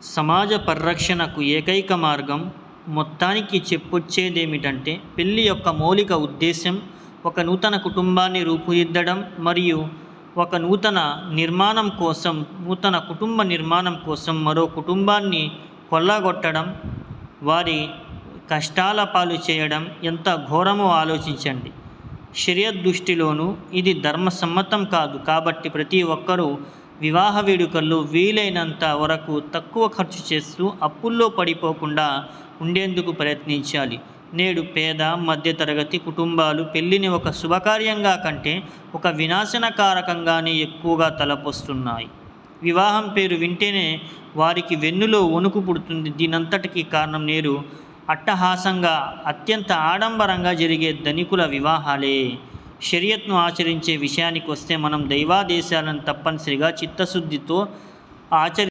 సమాజ పరిరక్షణకు ఏకైక మార్గం మొత్తానికి చెప్పొచ్చేదేమిటంటే పెళ్లి యొక్క మౌలిక ఉద్దేశం ఒక నూతన కుటుంబాన్ని రూపుదిద్దడం మరియు ఒక నూతన కుటుంబ నిర్మాణం కోసం మరో కుటుంబాన్ని కొల్లగొట్టడం, వారి కష్టాల పాలు చేయడం ఎంత ఘోరమో ఆలోచించండి. షరియత్ దృష్టిలోనూ ఇది ధర్మసమ్మతం కాదు. కాబట్టి ప్రతి ఒక్కరూ వివాహ వేడుకల్లో వీలైనంత వరకు తక్కువ ఖర్చు చేస్తూ అప్పుల్లో పడిపోకుండా ఉండేందుకు ప్రయత్నించాలి. నేడు పేద మధ్యతరగతి కుటుంబాలు పెళ్లిని ఒక శుభకార్యంగా కంటే ఒక వినాశనకారకంగానే ఎక్కువగా తలపోస్తున్నాయి. వివాహం పేరు వింటేనే వారికి వెన్నులో వణుకు పుడుతుంది. దీనంతటికీ కారణం నేడు అట్టహాసంగా అత్యంత ఆడంబరంగా జరిగే ధనికుల వివాహాలే. షరియత్ను ఆచరించే విషయానికి వస్తే మనం దైవాదేశాలను తప్పనిసరిగా చిత్తశుద్ధితో